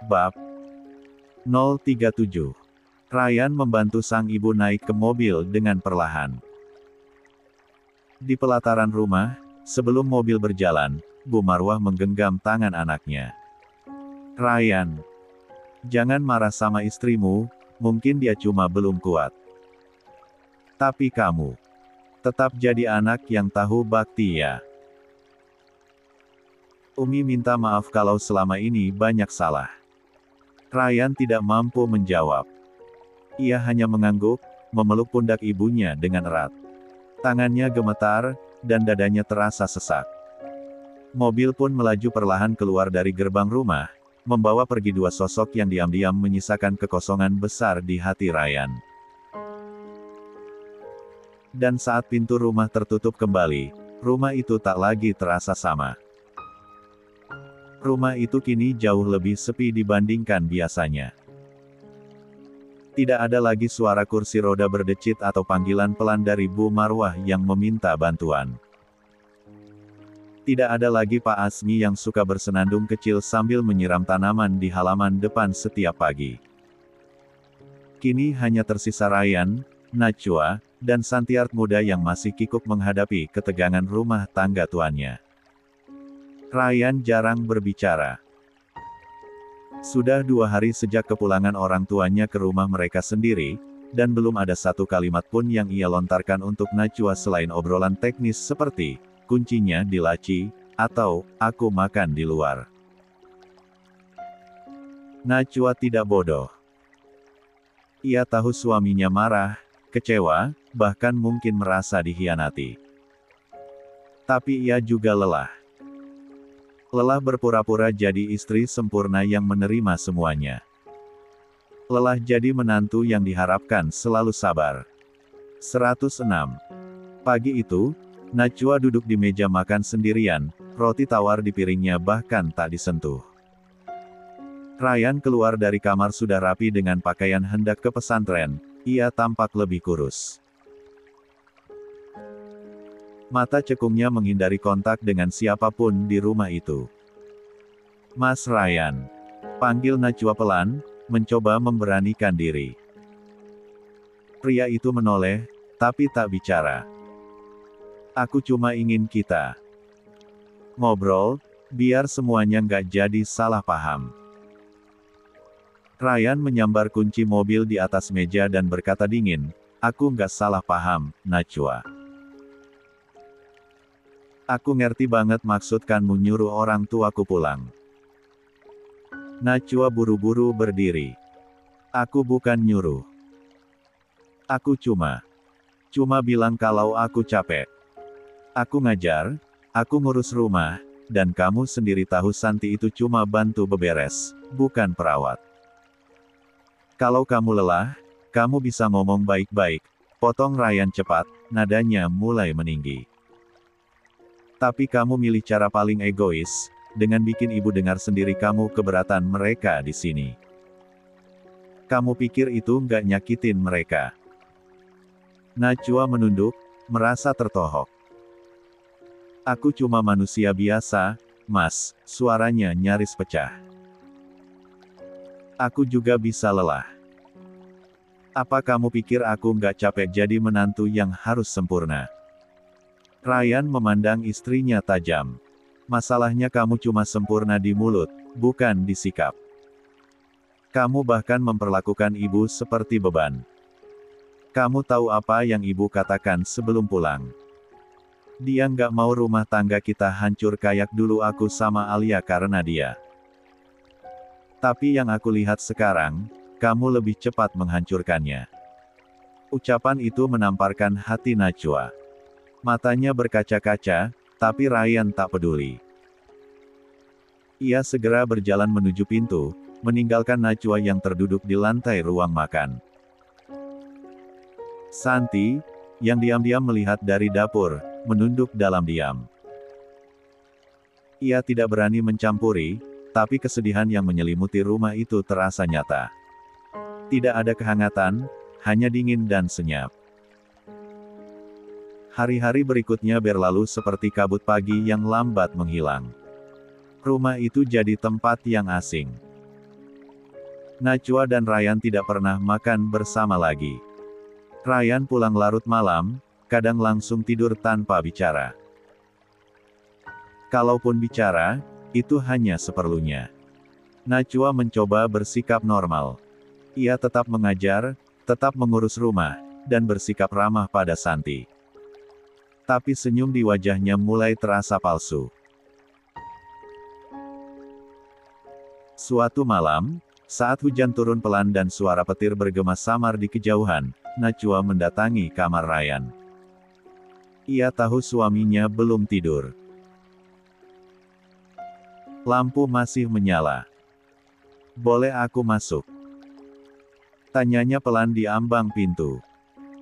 Bab 037. Ryan membantu sang ibu naik ke mobil dengan perlahan. Di pelataran rumah, sebelum mobil berjalan, Bu Marwah menggenggam tangan anaknya. Ryan, jangan marah sama istrimu, mungkin dia cuma belum kuat. Tapi kamu tetap jadi anak yang tahu bakti ya. Umi minta maaf kalau selama ini banyak salah. Ryan tidak mampu menjawab. Ia hanya mengangguk, memeluk pundak ibunya dengan erat. Tangannya gemetar, dan dadanya terasa sesak. Mobil pun melaju perlahan keluar dari gerbang rumah, membawa pergi dua sosok yang diam-diam menyisakan kekosongan besar di hati Ryan. Dan saat pintu rumah tertutup kembali, rumah itu tak lagi terasa sama. Rumah itu kini jauh lebih sepi dibandingkan biasanya. Tidak ada lagi suara kursi roda berdecit atau panggilan pelan dari Bu Marwah yang meminta bantuan. Tidak ada lagi Pak Asmi yang suka bersenandung kecil sambil menyiram tanaman di halaman depan setiap pagi. Kini hanya tersisa Ryan, Najwa, dan Santiart muda yang masih kikuk menghadapi ketegangan rumah tangga tuannya. Ryan jarang berbicara. Sudah 2 hari sejak kepulangan orang tuanya ke rumah mereka sendiri, dan belum ada satu kalimat pun yang ia lontarkan untuk Najwa selain obrolan teknis seperti, kuncinya di laci, atau, aku makan di luar. Najwa tidak bodoh. Ia tahu suaminya marah, kecewa, bahkan mungkin merasa dikhianati. Tapi ia juga lelah. Lelah berpura-pura jadi istri sempurna yang menerima semuanya. Lelah jadi menantu yang diharapkan selalu sabar. 106. Pagi itu, Najwa duduk di meja makan sendirian, roti tawar di piringnya bahkan tak disentuh. Ryan keluar dari kamar sudah rapi dengan pakaian hendak ke pesantren, ia tampak lebih kurus. Mata cekungnya menghindari kontak dengan siapapun di rumah itu. Mas Ryan, panggil Najwa pelan, mencoba memberanikan diri. Pria itu menoleh, tapi tak bicara. Aku cuma ingin kita ngobrol, biar semuanya nggak jadi salah paham. Ryan menyambar kunci mobil di atas meja dan berkata dingin, aku nggak salah paham, Najwa. Aku ngerti banget maksudkanmu nyuruh orang tuaku pulang. Najwa buru-buru berdiri. Aku bukan nyuruh. Aku cuma bilang kalau aku capek. Aku ngajar, aku ngurus rumah, dan kamu sendiri tahu Santi itu cuma bantu beberes, bukan perawat. Kalau kamu lelah, kamu bisa ngomong baik-baik, potong Ryan cepat, nadanya mulai meninggi. Tapi kamu milih cara paling egois, dengan bikin ibu dengar sendiri kamu keberatan mereka di sini. Kamu pikir itu nggak nyakitin mereka? Najwa menunduk, merasa tertohok. Aku cuma manusia biasa, Mas, suaranya nyaris pecah. Aku juga bisa lelah. Apa kamu pikir aku nggak capek jadi menantu yang harus sempurna? Ryan memandang istrinya tajam. Masalahnya kamu cuma sempurna di mulut, bukan di sikap. Kamu bahkan memperlakukan ibu seperti beban. Kamu tahu apa yang ibu katakan sebelum pulang? Dia nggak mau rumah tangga kita hancur kayak dulu aku sama Alia karena dia. Tapi yang aku lihat sekarang, kamu lebih cepat menghancurkannya. Ucapan itu menamparkan hati Najwa. Matanya berkaca-kaca, tapi Ryan tak peduli. Ia segera berjalan menuju pintu, meninggalkan Najwa yang terduduk di lantai ruang makan. Santi, yang diam-diam melihat dari dapur, menunduk dalam diam. Ia tidak berani mencampuri, tapi kesedihan yang menyelimuti rumah itu terasa nyata. Tidak ada kehangatan, hanya dingin dan senyap. Hari-hari berikutnya berlalu seperti kabut pagi yang lambat menghilang. Rumah itu jadi tempat yang asing. Najwa dan Ryan tidak pernah makan bersama lagi. Ryan pulang larut malam, kadang langsung tidur tanpa bicara. Kalaupun bicara, itu hanya seperlunya. Najwa mencoba bersikap normal. Ia tetap mengajar, tetap mengurus rumah, dan bersikap ramah pada Santi. Tapi senyum di wajahnya mulai terasa palsu. Suatu malam, saat hujan turun pelan dan suara petir bergema samar di kejauhan, Najwa mendatangi kamar Ryan. Ia tahu suaminya belum tidur. Lampu masih menyala. "Boleh aku masuk?" tanyanya pelan di ambang pintu.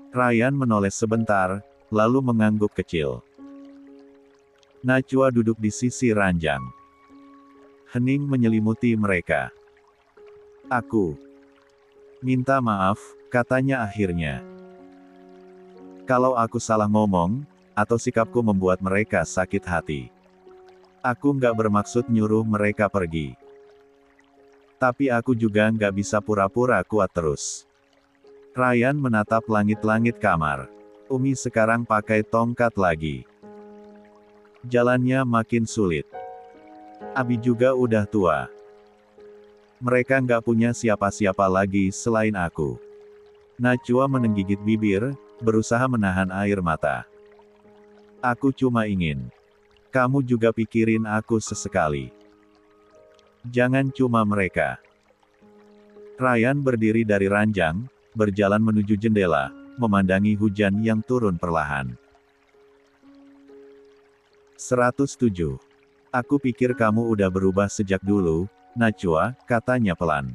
Ryan menoleh sebentar, lalu mengangguk kecil. Najwa duduk di sisi ranjang. Hening menyelimuti mereka. "Aku minta maaf," katanya akhirnya. "Kalau aku salah ngomong, atau sikapku membuat mereka sakit hati. Aku nggak bermaksud nyuruh mereka pergi. Tapi aku juga nggak bisa pura-pura kuat terus." Ryan menatap langit-langit kamar. Umi sekarang pakai tongkat lagi. Jalannya makin sulit. Abi juga udah tua. Mereka nggak punya siapa-siapa lagi selain aku. Najwa menenggigit bibir, berusaha menahan air mata. "Aku cuma ingin kamu juga pikirin aku sesekali. Jangan cuma mereka." Ryan berdiri dari ranjang, berjalan menuju jendela, memandangi hujan yang turun perlahan. 107. "Aku pikir kamu udah berubah sejak dulu, Najwa," katanya pelan.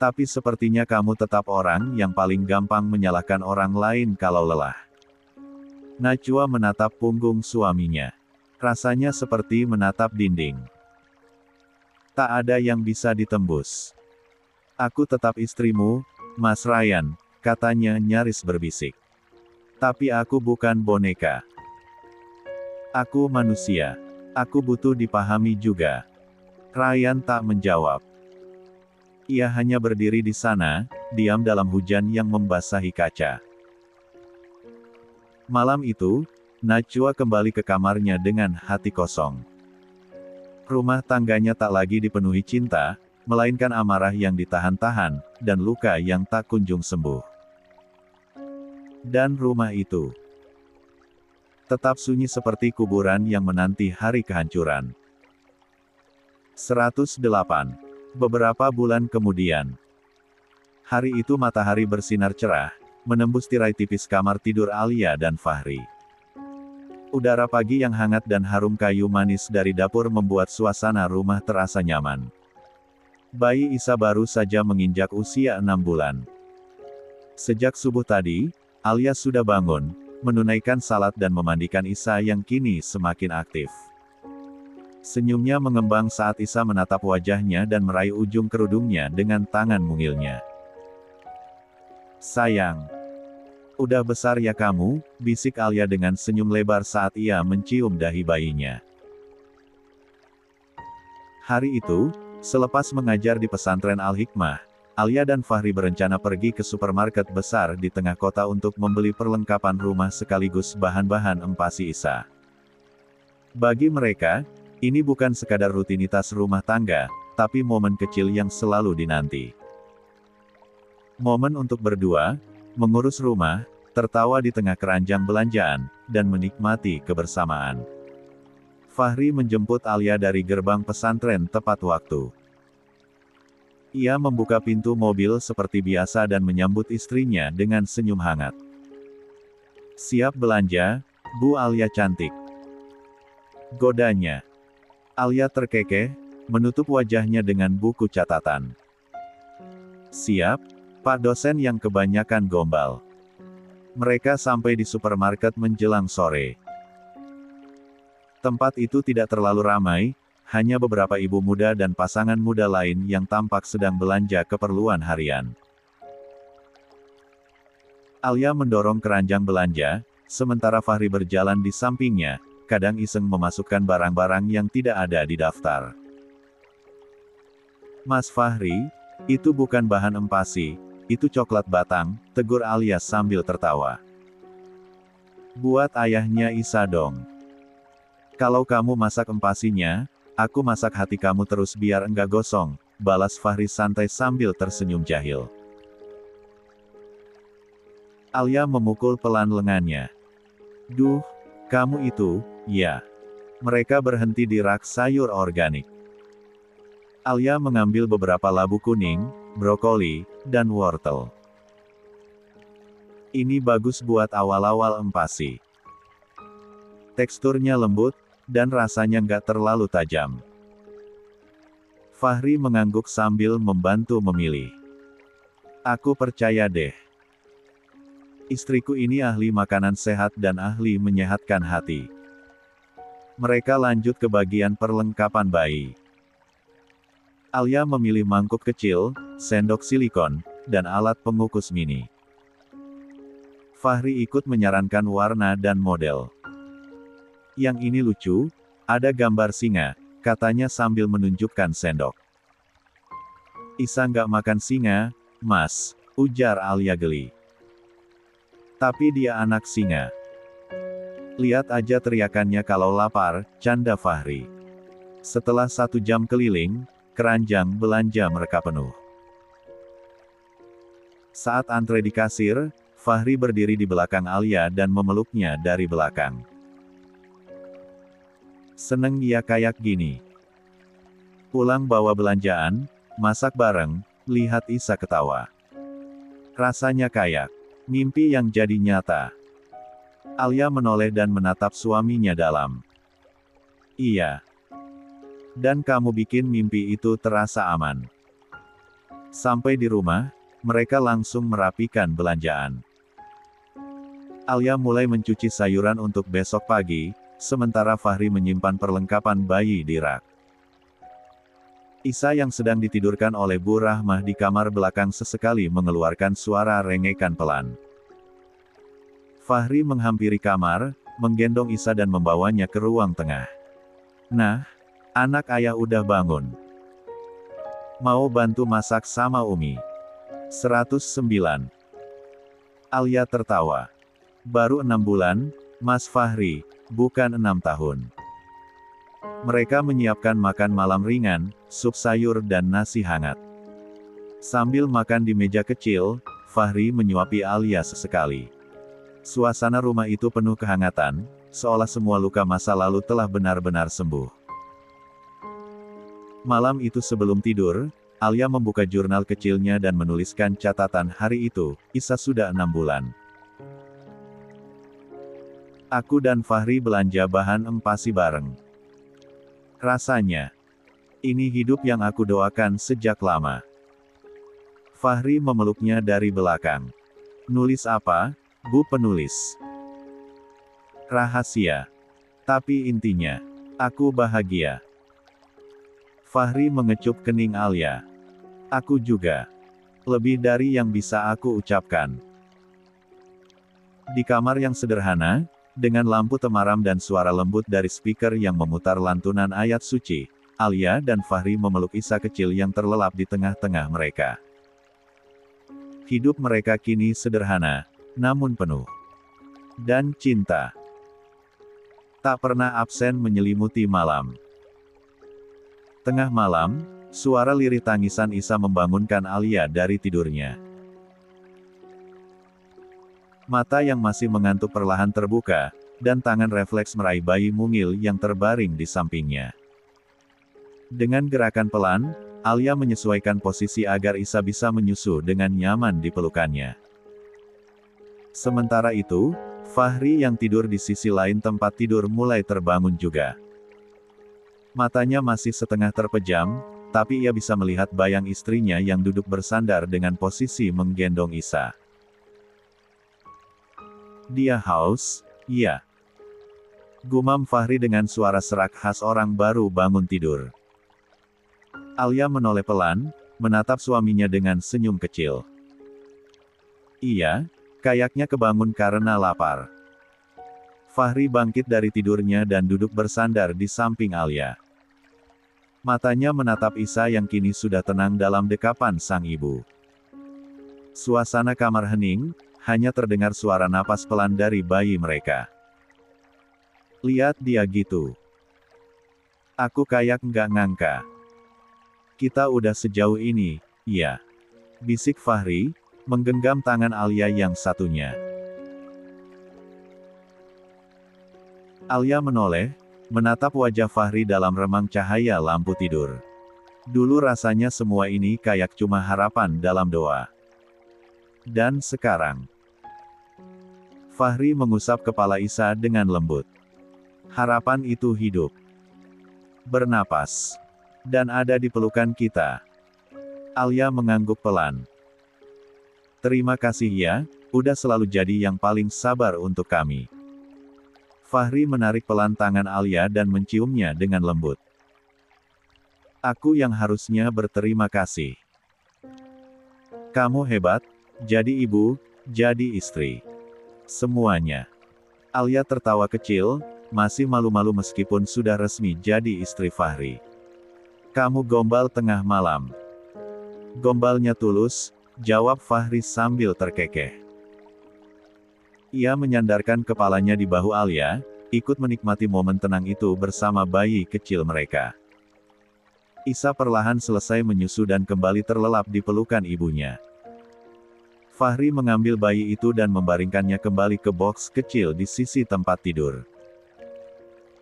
"Tapi sepertinya kamu tetap orang yang paling gampang menyalahkan orang lain kalau lelah." Najwa menatap punggung suaminya. Rasanya seperti menatap dinding. Tak ada yang bisa ditembus. "Aku tetap istrimu, Mas Ryan," katanya nyaris berbisik. "Tapi aku bukan boneka. Aku manusia. Aku butuh dipahami juga." Ryan tak menjawab. Ia hanya berdiri di sana, diam dalam hujan yang membasahi kaca. Malam itu, Najwa kembali ke kamarnya dengan hati kosong. Rumah tangganya tak lagi dipenuhi cinta, melainkan amarah yang ditahan-tahan, dan luka yang tak kunjung sembuh. Dan rumah itu tetap sunyi seperti kuburan yang menanti hari kehancuran. 108. Beberapa bulan kemudian. Hari itu matahari bersinar cerah, menembus tirai tipis kamar tidur Alia dan Fahri. Udara pagi yang hangat dan harum kayu manis dari dapur membuat suasana rumah terasa nyaman. Bayi Isa baru saja menginjak usia 6 bulan. Sejak subuh tadi, Alia sudah bangun, menunaikan salat dan memandikan Isa yang kini semakin aktif. Senyumnya mengembang saat Isa menatap wajahnya dan meraih ujung kerudungnya dengan tangan mungilnya. "Sayang, udah besar ya kamu," bisik Alia dengan senyum lebar saat ia mencium dahi bayinya. Hari itu, selepas mengajar di pesantren Al-Hikmah, Alia dan Fahri berencana pergi ke supermarket besar di tengah kota untuk membeli perlengkapan rumah sekaligus bahan-bahan empasi Isa. Bagi mereka, ini bukan sekadar rutinitas rumah tangga, tapi momen kecil yang selalu dinanti. Momen untuk berdua, mengurus rumah, tertawa di tengah keranjang belanjaan, dan menikmati kebersamaan. Fahri menjemput Alia dari gerbang pesantren tepat waktu. Ia membuka pintu mobil seperti biasa dan menyambut istrinya dengan senyum hangat. "Siap belanja, Bu Alia cantik?" godanya. Alia terkekeh, menutup wajahnya dengan buku catatan. "Siap, Pak dosen," yang kebanyakan gombal. Mereka sampai di supermarket menjelang sore. Tempat itu tidak terlalu ramai, hanya beberapa ibu muda dan pasangan muda lain yang tampak sedang belanja keperluan harian. Alia mendorong keranjang belanja, sementara Fahri berjalan di sampingnya, kadang iseng memasukkan barang-barang yang tidak ada di daftar. Mas Fahri, itu bukan bahan empasi, itu coklat batang, tegur Alia sambil tertawa. Buat ayahnya Isa dong. Kalau kamu masak empasinya, aku masak hati kamu terus biar enggak gosong, balas Fahri santai sambil tersenyum jahil. Alia memukul pelan lengannya. Duh, kamu itu, ya. Mereka berhenti di rak sayur organik. Alia mengambil beberapa labu kuning, brokoli, dan wortel. Ini bagus buat awal-awal empasi. Teksturnya lembut, dan rasanya nggak terlalu tajam. Fahri mengangguk sambil membantu memilih. Aku percaya deh. Istriku ini ahli makanan sehat dan ahli menyehatkan hati. Mereka lanjut ke bagian perlengkapan bayi. Alia memilih mangkuk kecil, sendok silikon, dan alat pengukus mini. Fahri ikut menyarankan warna dan model. Yang ini lucu, ada gambar singa, katanya sambil menunjukkan sendok. Isa nggak makan singa, Mas, ujar Alia geli. Tapi dia anak singa. Lihat aja teriakannya kalau lapar, canda Fahri. Setelah 1 jam keliling, keranjang belanja mereka penuh. Saat antre di kasir, Fahri berdiri di belakang Alia dan memeluknya dari belakang. Seneng ya kayak gini. Pulang bawa belanjaan, masak bareng, lihat Isa ketawa. Rasanya kayak mimpi yang jadi nyata. Alia menoleh dan menatap suaminya dalam. Iya. Dan kamu bikin mimpi itu terasa aman. Sampai di rumah, mereka langsung merapikan belanjaan. Alia mulai mencuci sayuran untuk besok pagi, sementara Fahri menyimpan perlengkapan bayi di rak. Isa yang sedang ditidurkan oleh Bu Rahmah di kamar belakang sesekali mengeluarkan suara rengekan pelan. Fahri menghampiri kamar, menggendong Isa dan membawanya ke ruang tengah. Nah, anak ayah udah bangun. Mau bantu masak sama Umi? 109. Alia tertawa. Baru 6 bulan, Mas Fahri, bukan 6 tahun. Mereka menyiapkan makan malam ringan, sup sayur dan nasi hangat. Sambil makan di meja kecil, Fahri menyuapi Alia sesekali. Suasana rumah itu penuh kehangatan, seolah semua luka masa lalu telah benar-benar sembuh. Malam itu sebelum tidur, Alia membuka jurnal kecilnya dan menuliskan catatan hari itu, Isa sudah 6 bulan. Aku dan Fahri belanja bahan empasi bareng. Rasanya, ini hidup yang aku doakan sejak lama. Fahri memeluknya dari belakang. Nulis apa, Bu penulis? Rahasia. Tapi intinya, aku bahagia. Fahri mengecup kening Alia. Aku juga. Lebih dari yang bisa aku ucapkan. Di kamar yang sederhana, dengan lampu temaram dan suara lembut dari speaker yang memutar lantunan ayat suci, Alia dan Fahri memeluk Isa kecil yang terlelap di tengah-tengah mereka. Hidup mereka kini sederhana, namun penuh dan cinta. Tak pernah absen menyelimuti malam. Tengah malam, suara lirih tangisan Isa membangunkan Alia dari tidurnya. Mata yang masih mengantuk perlahan terbuka, dan tangan refleks meraih bayi mungil yang terbaring di sampingnya. Dengan gerakan pelan, Alia menyesuaikan posisi agar Isa bisa menyusu dengan nyaman di pelukannya. Sementara itu, Fahri yang tidur di sisi lain tempat tidur mulai terbangun juga. Matanya masih setengah terpejam, tapi ia bisa melihat bayang istrinya yang duduk bersandar dengan posisi menggendong Isa. Dia haus, iya. Gumam Fahri dengan suara serak khas orang baru bangun tidur. Alia menoleh pelan, menatap suaminya dengan senyum kecil. Iya, kayaknya kebangun karena lapar. Fahri bangkit dari tidurnya dan duduk bersandar di samping Alia. Matanya menatap Isa yang kini sudah tenang dalam dekapan sang ibu. Suasana kamar hening, hanya terdengar suara napas pelan dari bayi mereka. Lihat dia gitu. Aku kayak nggak ngangka. Kita udah sejauh ini, ya. Bisik Fahri, menggenggam tangan Alia yang satunya. Alia menoleh, menatap wajah Fahri dalam remang cahaya lampu tidur. Dulu rasanya semua ini kayak cuma harapan dalam doa. Dan sekarang, Fahri mengusap kepala Isa dengan lembut. Harapan itu hidup, bernapas, dan ada di pelukan kita. Alia mengangguk pelan. Terima kasih ya, udah selalu jadi yang paling sabar untuk kami. Fahri menarik pelan tangan Alia dan menciumnya dengan lembut. Aku yang harusnya berterima kasih. Kamu hebat, jadi ibu, jadi istri. Semuanya. Alia tertawa kecil, masih malu-malu meskipun sudah resmi jadi istri Fahri. Kamu gombal tengah malam. Gombalnya tulus, jawab Fahri sambil terkekeh. Ia menyandarkan kepalanya di bahu Alia, ikut menikmati momen tenang itu bersama bayi kecil mereka. Isa perlahan selesai menyusu dan kembali terlelap di pelukan ibunya. Fahri mengambil bayi itu dan membaringkannya kembali ke boks kecil di sisi tempat tidur.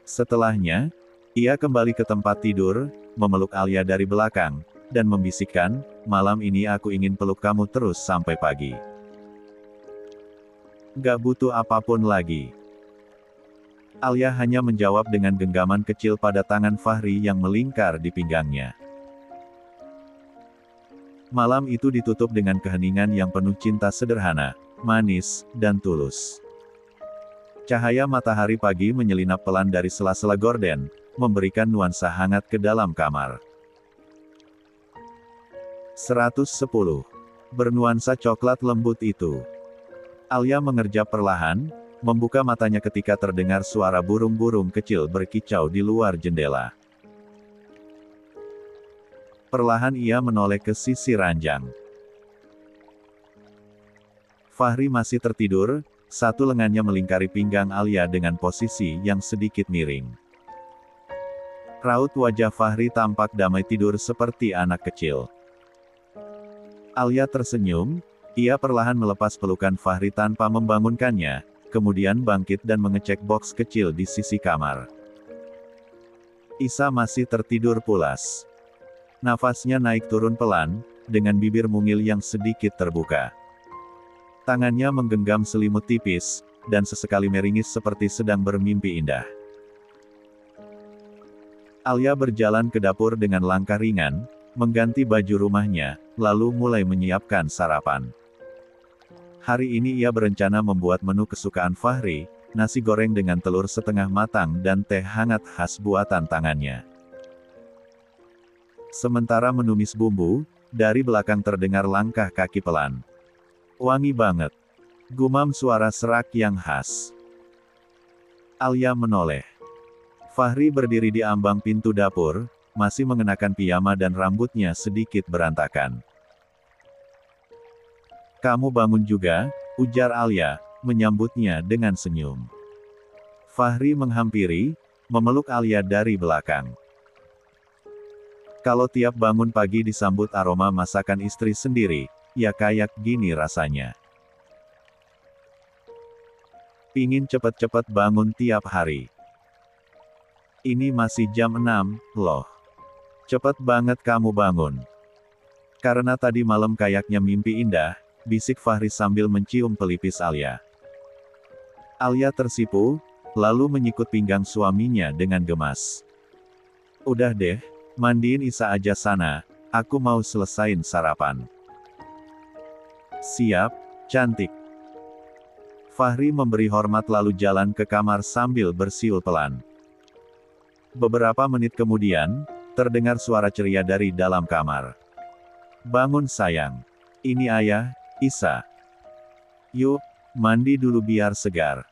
Setelahnya, ia kembali ke tempat tidur, memeluk Alia dari belakang, dan membisikkan, malam ini aku ingin peluk kamu terus sampai pagi. Gak butuh apapun lagi. Alia hanya menjawab dengan genggaman kecil pada tangan Fahri yang melingkar di pinggangnya. Malam itu ditutup dengan keheningan yang penuh cinta sederhana, manis, dan tulus. Cahaya matahari pagi menyelinap pelan dari sela-sela gorden, memberikan nuansa hangat ke dalam kamar. 110. Bernuansa coklat lembut itu. Alia mengerjap perlahan, membuka matanya ketika terdengar suara burung-burung kecil berkicau di luar jendela. Perlahan ia menoleh ke sisi ranjang. Fahri masih tertidur, satu lengannya melingkari pinggang Alia dengan posisi yang sedikit miring. Raut wajah Fahri tampak damai tidur seperti anak kecil. Alia tersenyum, ia perlahan melepas pelukan Fahri tanpa membangunkannya, kemudian bangkit dan mengecek boks kecil di sisi kamar. Isa masih tertidur pulas. Nafasnya naik turun pelan, dengan bibir mungil yang sedikit terbuka. Tangannya menggenggam selimut tipis, dan sesekali meringis seperti sedang bermimpi indah. Alia berjalan ke dapur dengan langkah ringan, mengganti baju rumahnya, lalu mulai menyiapkan sarapan. Hari ini ia berencana membuat menu kesukaan Fahri, nasi goreng dengan telur setengah matang dan teh hangat khas buatan tangannya. Sementara menumis bumbu, dari belakang terdengar langkah kaki pelan. Wangi banget. Gumam suara serak yang khas. Alia menoleh. Fahri berdiri di ambang pintu dapur, masih mengenakan piyama dan rambutnya sedikit berantakan. Kamu bangun juga, ujar Alia, menyambutnya dengan senyum. Fahri menghampiri, memeluk Alia dari belakang. Kalau tiap bangun pagi disambut aroma masakan istri sendiri, ya kayak gini rasanya. Pingin cepet-cepet bangun tiap hari. Ini masih jam 6, loh. Cepet banget kamu bangun. Karena tadi malam kayaknya mimpi indah, bisik Fahri sambil mencium pelipis Alia. Alia tersipu, lalu menyikut pinggang suaminya dengan gemas. Udah deh, mandiin Isa aja sana, aku mau selesain sarapan. Siap, cantik. Fahri memberi hormat lalu jalan ke kamar sambil bersiul pelan. Beberapa menit kemudian, terdengar suara ceria dari dalam kamar. Bangun sayang. Ini ayah, Isa. Yuk, mandi dulu biar segar.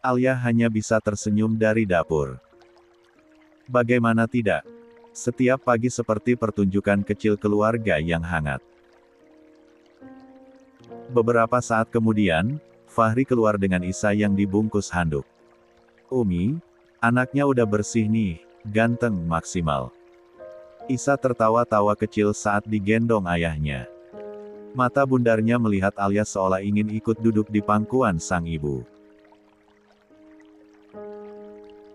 Alia hanya bisa tersenyum dari dapur. Bagaimana tidak? Setiap pagi seperti pertunjukan kecil keluarga yang hangat. Beberapa saat kemudian, Fahri keluar dengan Isa yang dibungkus handuk. Umi, anaknya udah bersih nih, ganteng maksimal. Isa tertawa-tawa kecil saat digendong ayahnya. Mata bundarnya melihat Alia seolah ingin ikut duduk di pangkuan sang ibu.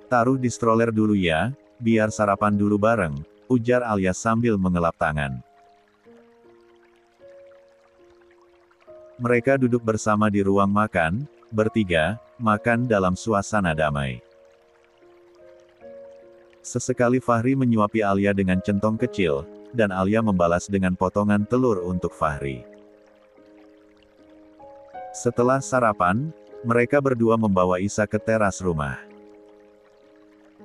Taruh di stroller dulu ya, biar sarapan dulu bareng, ujar Alia sambil mengelap tangan. Mereka duduk bersama di ruang makan, bertiga, makan dalam suasana damai. Sesekali Fahri menyuapi Alia dengan centong kecil, dan Alia membalas dengan potongan telur untuk Fahri. Setelah sarapan, mereka berdua membawa Isa ke teras rumah.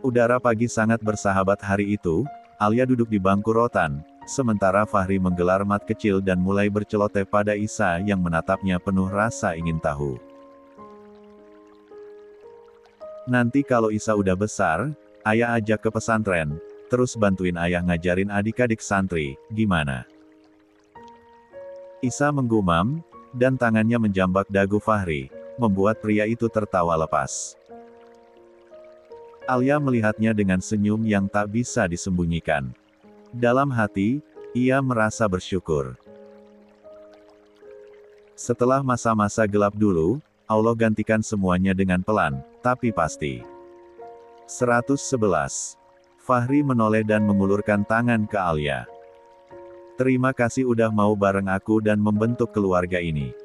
Udara pagi sangat bersahabat hari itu. Alia duduk di bangku rotan, sementara Fahri menggelar mat kecil dan mulai berceloteh pada Isa yang menatapnya penuh rasa ingin tahu. Nanti kalau Isa udah besar, ayah ajak ke pesantren, terus bantuin ayah ngajarin adik-adik santri, gimana? Isa menggumam, dan tangannya menjambak dagu Fahri, membuat pria itu tertawa lepas. Alia melihatnya dengan senyum yang tak bisa disembunyikan. Dalam hati, ia merasa bersyukur. Setelah masa-masa gelap dulu, Allah gantikan semuanya dengan pelan, tapi pasti. 111. Fahri menoleh dan mengulurkan tangan ke Alia. Terima kasih udah mau bareng aku dan membentuk keluarga ini.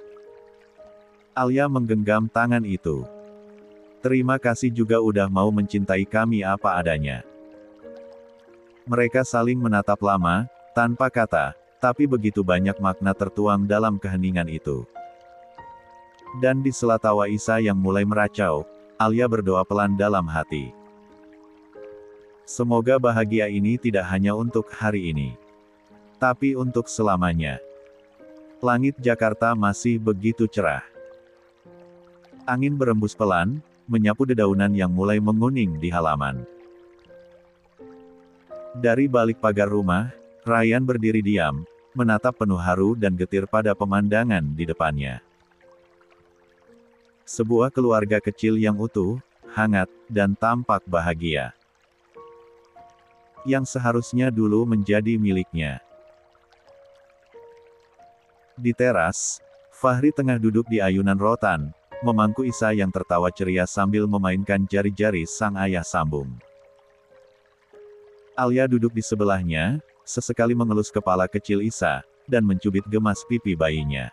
Alia menggenggam tangan itu. Terima kasih juga udah mau mencintai kami apa adanya. Mereka saling menatap lama, tanpa kata, tapi begitu banyak makna tertuang dalam keheningan itu. Dan di sela tawa Isa yang mulai meracau, Alia berdoa pelan dalam hati. Semoga bahagia ini tidak hanya untuk hari ini, tapi untuk selamanya. Langit Jakarta masih begitu cerah. Angin berembus pelan, menyapu dedaunan yang mulai menguning di halaman. Dari balik pagar rumah, Ryan berdiri diam, menatap penuh haru dan getir pada pemandangan di depannya. Sebuah keluarga kecil yang utuh, hangat, dan tampak bahagia. Yang seharusnya dulu menjadi miliknya. Di teras, Fahri tengah duduk di ayunan rotan, memangku Isa yang tertawa ceria sambil memainkan jari-jari sang ayah sambung. Alia duduk di sebelahnya, sesekali mengelus kepala kecil Isa, dan mencubit gemas pipi bayinya.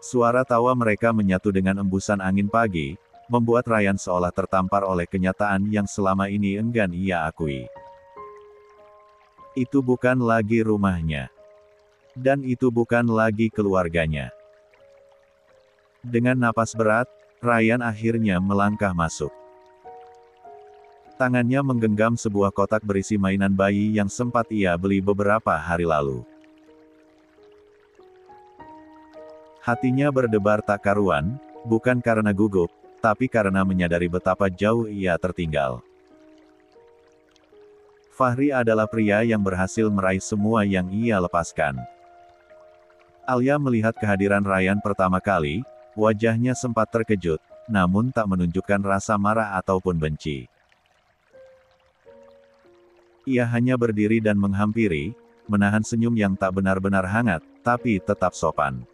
Suara tawa mereka menyatu dengan embusan angin pagi, membuat Ryan seolah tertampar oleh kenyataan yang selama ini enggan ia akui. Itu bukan lagi rumahnya. Dan itu bukan lagi keluarganya. Dengan napas berat, Ryan akhirnya melangkah masuk. Tangannya menggenggam sebuah kotak berisi mainan bayi yang sempat ia beli beberapa hari lalu. Hatinya berdebar tak karuan, bukan karena gugup, tapi karena menyadari betapa jauh ia tertinggal. Fahri adalah pria yang berhasil meraih semua yang ia lepaskan. Alia melihat kehadiran Ryan pertama kali, wajahnya sempat terkejut, namun tak menunjukkan rasa marah ataupun benci. Ia hanya berdiri dan menghampiri, menahan senyum yang tak benar-benar hangat, tapi tetap sopan.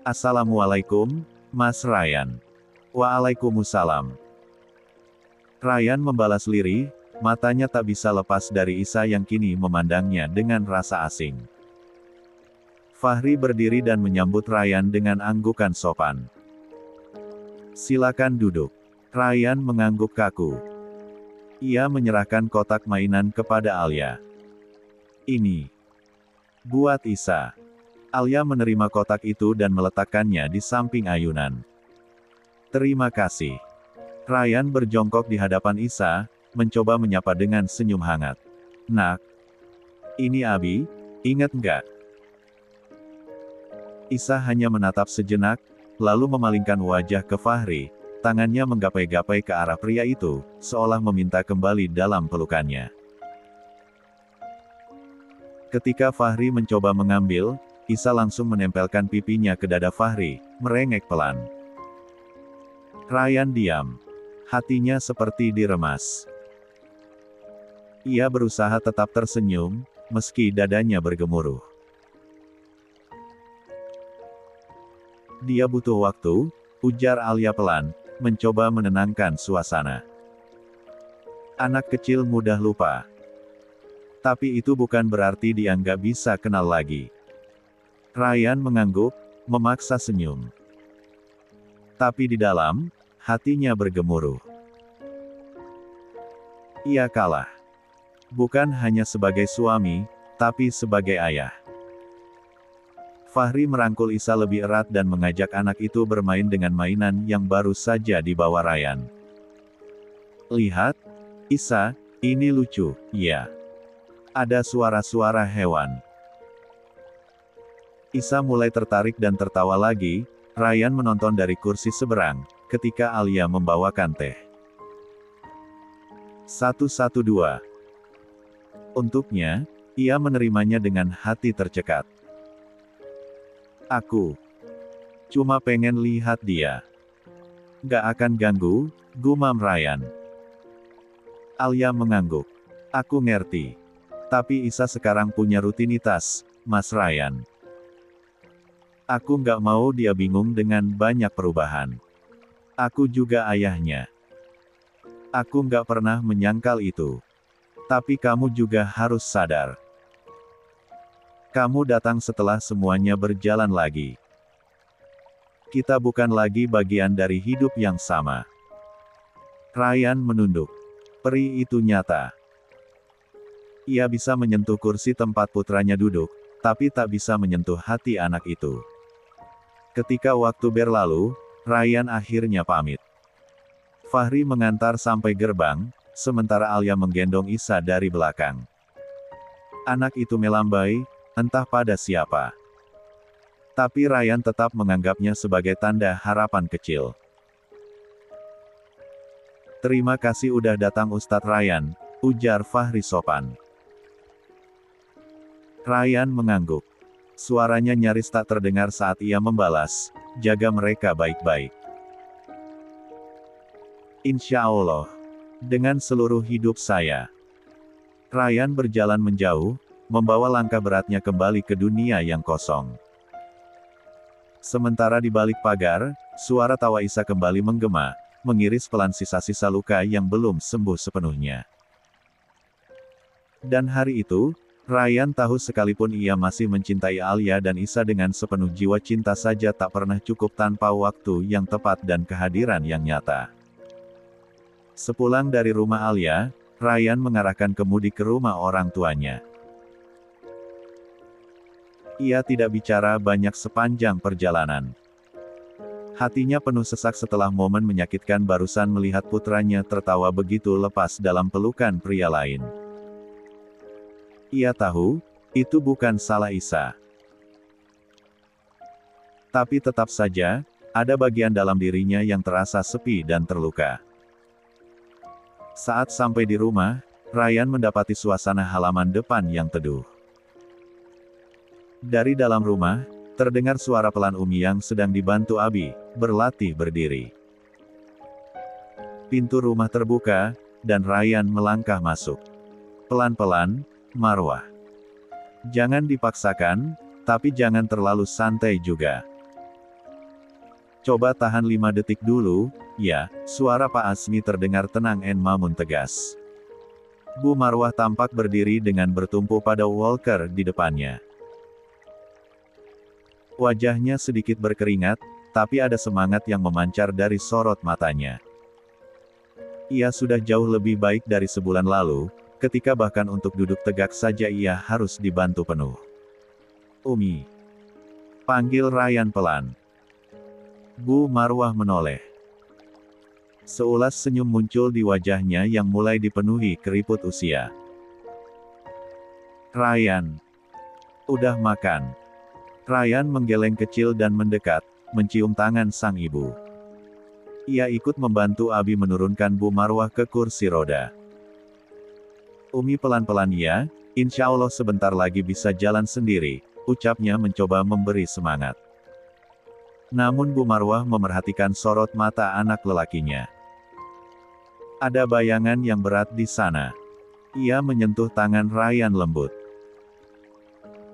Assalamualaikum, Mas Ryan. Waalaikumsalam. Ryan membalas lirih, matanya tak bisa lepas dari Isa yang kini memandangnya dengan rasa asing. Fahri berdiri dan menyambut Ryan dengan anggukan sopan. Silakan duduk. Ryan mengangguk kaku. Ia menyerahkan kotak mainan kepada Alia. Ini buat Isa. Alia menerima kotak itu dan meletakkannya di samping ayunan. Terima kasih. Ryan berjongkok di hadapan Isa, mencoba menyapa dengan senyum hangat. Nak, ini Abi, ingat nggak? Isa hanya menatap sejenak, lalu memalingkan wajah ke Fahri, Tangannya menggapai-gapai ke arah pria itu, seolah meminta kembali dalam pelukannya. Ketika Fahri mencoba mengambil, Isa langsung menempelkan pipinya ke dada Fahri, merengek pelan. Ryan diam. Hatinya seperti diremas. Ia berusaha tetap tersenyum, meski dadanya bergemuruh. Dia butuh waktu, ujar Alia pelan, mencoba menenangkan suasana. Anak kecil mudah lupa. Tapi itu bukan berarti dia nggak bisa kenal lagi. Ryan mengangguk, memaksa senyum. Tapi di dalam, hatinya bergemuruh. Ia kalah. Bukan hanya sebagai suami, tapi sebagai ayah. Fahri merangkul Isa lebih erat dan mengajak anak itu bermain dengan mainan yang baru saja dibawa Ryan. Lihat, Isa, ini lucu, ya. Ada suara-suara hewan. Isa mulai tertarik dan tertawa lagi. Ryan menonton dari kursi seberang, ketika Alia membawakan teh. 112. Untuknya, ia menerimanya dengan hati tercekat. Aku cuma pengen lihat dia. Gak akan ganggu, gumam Ryan. Alia mengangguk. Aku ngerti. Tapi Isa sekarang punya rutinitas, Mas Ryan. Aku nggak mau dia bingung dengan banyak perubahan. Aku juga ayahnya. Aku nggak pernah menyangkal itu. Tapi kamu juga harus sadar. Kamu datang setelah semuanya berjalan lagi. Kita bukan lagi bagian dari hidup yang sama. Ryan menunduk. Peri itu nyata. Ia bisa menyentuh kursi tempat putranya duduk, tapi tak bisa menyentuh hati anak itu. Ketika waktu berlalu, Ryan akhirnya pamit. Fahri mengantar sampai gerbang, sementara Alia menggendong Isa dari belakang. Anak itu melambai, entah pada siapa. Tapi Ryan tetap menganggapnya sebagai tanda harapan kecil. Terima kasih udah datang Ustadz Ryan, ujar Fahri sopan. Ryan mengangguk. Suaranya nyaris tak terdengar saat ia membalas, jaga mereka baik-baik. Insya Allah. Dengan seluruh hidup saya. Ryan berjalan menjauh, membawa langkah beratnya kembali ke dunia yang kosong. Sementara di balik pagar, suara tawa Isa kembali menggema, mengiris pelan sisa-sisa luka yang belum sembuh sepenuhnya. Dan hari itu, Ryan tahu sekalipun ia masih mencintai Alia dan Isa dengan sepenuh jiwa, cinta saja tak pernah cukup tanpa waktu yang tepat dan kehadiran yang nyata. Sepulang dari rumah Alia, Ryan mengarahkan kemudi ke rumah orang tuanya. Ia tidak bicara banyak sepanjang perjalanan. Hatinya penuh sesak setelah momen menyakitkan barusan melihat putranya tertawa begitu lepas dalam pelukan pria lain. Ia tahu, itu bukan salah Isa. Tapi tetap saja, ada bagian dalam dirinya yang terasa sepi dan terluka. Saat sampai di rumah, Ryan mendapati suasana halaman depan yang teduh. Dari dalam rumah, terdengar suara pelan Umi yang sedang dibantu Abi, berlatih berdiri. Pintu rumah terbuka, dan Ryan melangkah masuk. Pelan-pelan, Marwah. Jangan dipaksakan, tapi jangan terlalu santai juga. Coba tahan 5 detik dulu, ya, suara Pak Asmi terdengar tenang dan Mamun tegas. Bu Marwah tampak berdiri dengan bertumpu pada Walker di depannya. Wajahnya sedikit berkeringat, tapi ada semangat yang memancar dari sorot matanya. Ia sudah jauh lebih baik dari sebulan lalu, ketika bahkan untuk duduk tegak saja ia harus dibantu penuh. Umi. Panggil Ryan pelan. Bu Marwah menoleh. Seulas senyum muncul di wajahnya yang mulai dipenuhi keriput usia. Ryan. Udah makan. Ryan menggeleng kecil dan mendekat, mencium tangan sang ibu. Ia ikut membantu Abi menurunkan Bu Marwah ke kursi roda. Umi pelan-pelan ya, insya Allah sebentar lagi bisa jalan sendiri, ucapnya mencoba memberi semangat. Namun Bu Marwah memerhatikan sorot mata anak lelakinya. Ada bayangan yang berat di sana. Ia menyentuh tangan Ryan lembut.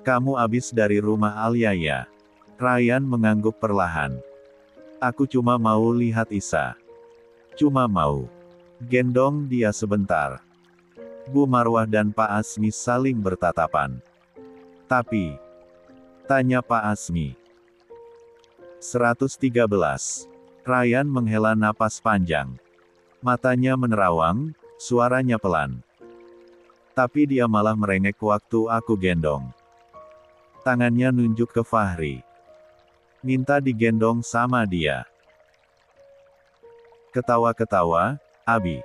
Kamu habis dari rumah Alia ya? Ryan mengangguk perlahan. Aku cuma mau lihat Isa. Cuma mau gendong dia sebentar. Bu Marwah dan Pak Asmi saling bertatapan. Tapi, tanya Pak Asmi. 113. Ryan menghela napas panjang. Matanya menerawang, suaranya pelan. Tapi dia malah merengek waktu aku gendong. Tangannya nunjuk ke Fahri. Minta digendong sama dia. Ketawa-ketawa, Abi.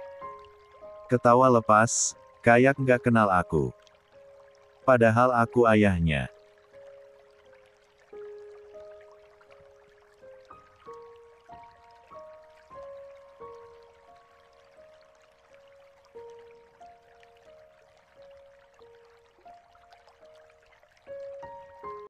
Ketawa lepas, kayak nggak kenal aku. Padahal aku ayahnya.